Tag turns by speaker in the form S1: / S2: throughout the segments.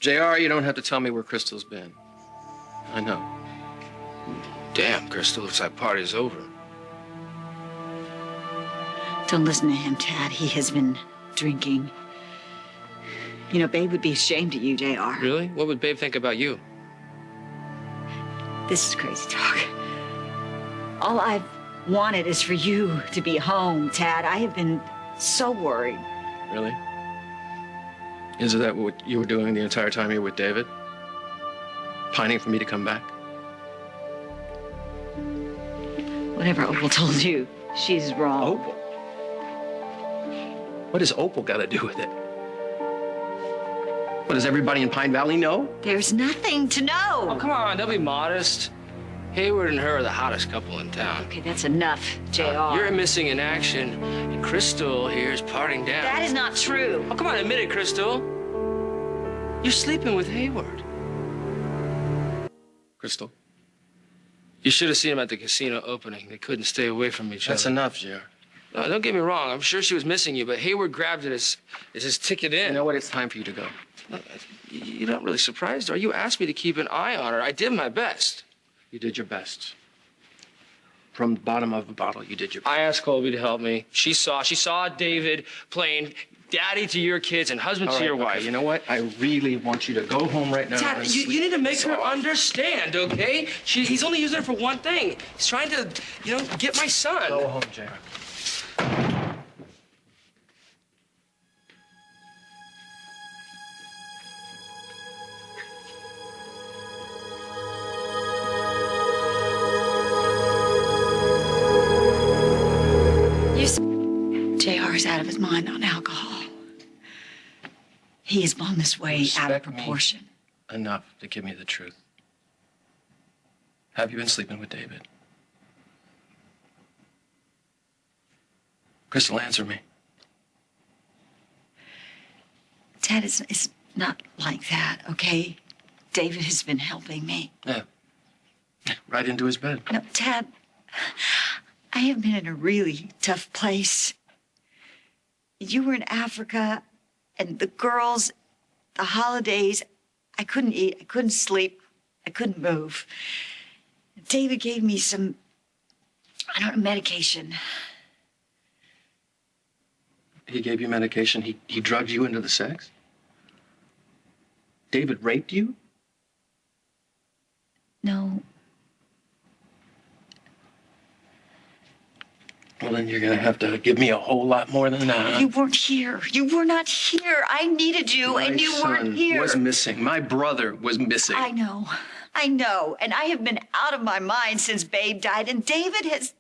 S1: JR, you don't have to tell me where Krystal's been. I know.
S2: Damn, Krystal, looks like party's over.
S3: Don't listen to him, Tad. He has been drinking. You know, Babe would be ashamed of you, JR.
S2: Really? What would Babe think about you?
S3: This is crazy talk. All I've wanted is for you to be home, Tad. I have been so worried.
S1: Really? Is that what you were doing the entire time you were with David? Pining for me to come back?
S3: Whatever Opal told you, she's wrong.
S1: Opal? What has Opal got to do with it? What, does everybody in Pine Valley know?
S3: There's nothing to know.
S2: Oh, come on, don't be modest. Hayward and her are the hottest couple in town.
S3: Okay, that's enough, JR.
S2: You're missing in action, and Krystal here is partying down.
S3: That is not true.
S2: Oh, come on, admit it, Krystal. You're sleeping with Hayward.
S1: Krystal?
S2: You should have seen him at the casino opening. They couldn't stay away from each
S1: That's
S2: other.
S1: enough, JR.
S2: No, don't get me wrong. I'm sure she was missing you, but Hayward grabbed it as his ticket in.
S1: You know what? It's time for you to go.
S2: You're not really surprised, are you? Asked me to keep an eye on her. I did my best.
S1: You did your best. From the bottom of the bottle, you did your best.
S2: I asked Colby to help me. She saw David playing daddy to your kids and husband to your wife.
S1: Okay, you know what? I really want you to go home right now.
S2: Dad, you need to make her understand, okay? He's only using her for one thing. He's trying to, get my son.
S1: Go home, JR.
S3: JR is out of his mind on alcohol. He has blown this way out of proportion.
S1: Enough to give me the truth. Have you been sleeping with David? Krystal, answer me.
S3: Ted, it's not like that, okay? David has been helping me.
S1: Yeah. Right into his bed.
S3: No, Ted, I have been in a really tough place. You were in Africa, and the girls, the holidays, I couldn't eat, I couldn't sleep, I couldn't move. David gave me some, medication.
S1: He gave you medication? He drugged you into the sex? David raped you?
S3: No.
S1: Well, then you're gonna have to give me a whole lot more than that.
S3: You weren't here. You were not here. I needed you, and you weren't here.
S1: My son was missing. My brother was missing.
S3: I know. And I have been out of my mind since Babe died, and David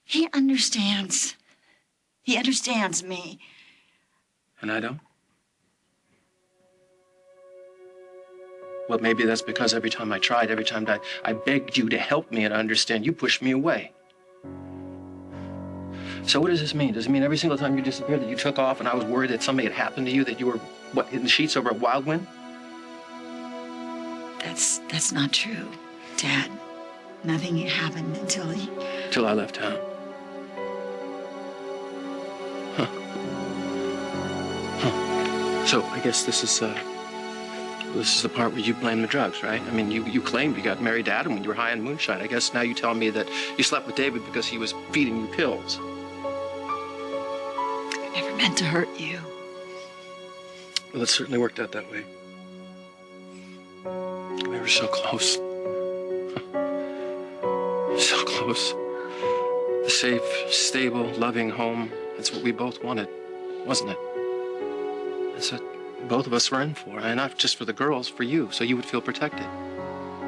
S3: he understands. He understands me.
S1: And I don't? Well, maybe that's because every time I tried, every time I begged you to help me and understand, you pushed me away. So what does this mean? Does it mean every single time you disappeared that you took off and I was worried that something had happened to you, that you were, in the sheets over at Wildwind?
S3: That's not true, Dad. Nothing happened until
S1: Till I left town. Huh. So I guess this is the part where you blame the drugs, right? I mean, you claimed you got married to Adam when you were high on moonshine. I guess now you tell me that you slept with David because he was feeding you pills.
S3: I never meant to hurt you.
S1: Well, it certainly worked out that way. We were so close. So close. The safe, stable, loving home. That's what we both wanted, wasn't it? That's what both of us were in for. And not just for the girls, for you, so you would feel protected.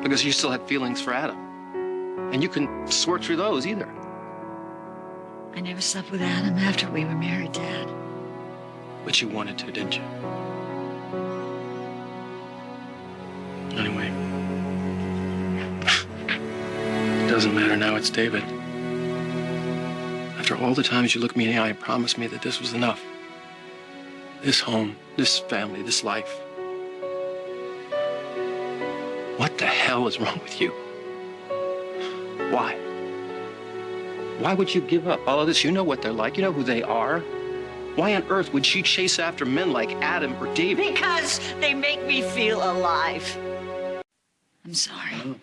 S1: Because you still had feelings for Adam. And you couldn't sort through those either.
S3: I never slept with Adam after we were married, Dad.
S1: But you wanted to, didn't you? Anyway. It doesn't matter now, it's David. After all the times you looked me in the eye and promised me that this was enough. This home, this family, this life. What the hell is wrong with you? Why? Why would you give up all of this? You know what they're like. You know who they are. Why on earth would she chase after men like Adam or David?
S3: Because they make me feel alive. I'm sorry.
S1: No,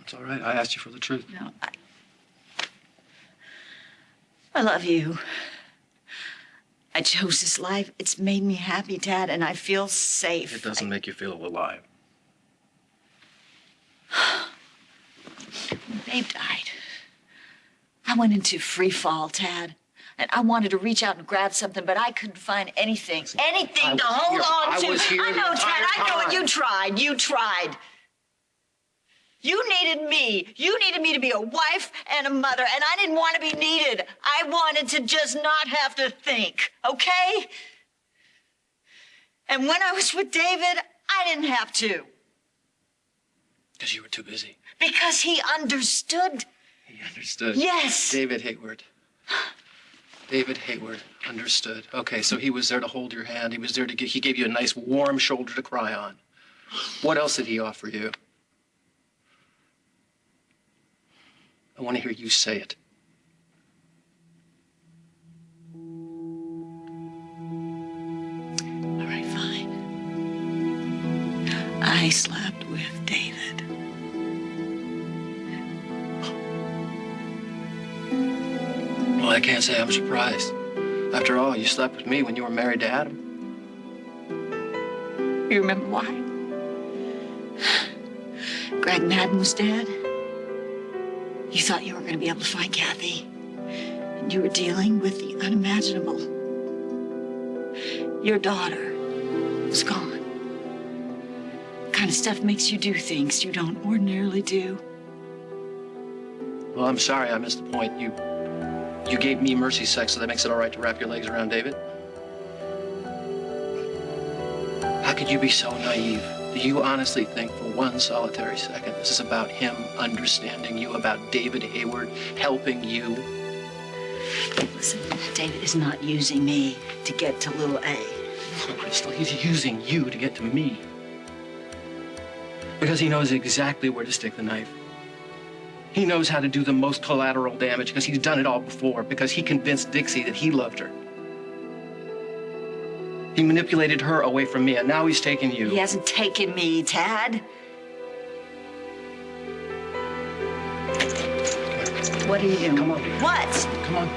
S1: it's all right. I asked you for the truth.
S3: No, I love you. I chose this life. It's made me happy, Dad, and I feel safe.
S1: It doesn't make you feel alive.
S3: When Babe died, I went into free fall, Tad. And I wanted to reach out and grab something, but I couldn't find anything. Anything to hold on to.
S1: I was here
S3: I know,
S1: the entire
S3: Tad. I know
S1: time.
S3: it. You tried. You tried. You needed me. You needed me to be a wife and a mother, and I didn't want to be needed. I wanted to just not have to think, okay? And when I was with David, I didn't have to.
S1: Because you were too busy.
S3: Because he understood.
S1: He understood.
S3: Yes.
S1: David Hayward. David Hayward understood. Okay, so he was there to hold your hand. He was there he gave you a nice warm shoulder to cry on. What else did he offer you? I want to hear you say it.
S3: All right, fine. I slept with David.
S1: Well, I can't say I'm surprised. After all, you slept with me when you were married to Adam.
S3: You remember why? Greg Madden was dead. You thought you were going to be able to find Kathy. And you were dealing with the unimaginable. Your daughter was gone. The kind of stuff makes you do things you don't ordinarily do.
S1: Well, I'm sorry I missed the point. You gave me mercy sex, so that makes it all right to wrap your legs around David? How could you be so naive? Do you honestly think for one solitary second this is about him understanding you, about David Hayward helping you?
S3: Listen, David is not using me to get to little A.
S1: No, Krystal, he's using you to get to me. Because he knows exactly where to stick the knife. He knows how to do the most collateral damage because he's done it all before, because he convinced Dixie that he loved her. He manipulated her away from me, and now he's taken you.
S3: He hasn't taken me, Tad. What are you doing?
S1: Come on.
S3: What?
S1: Come on.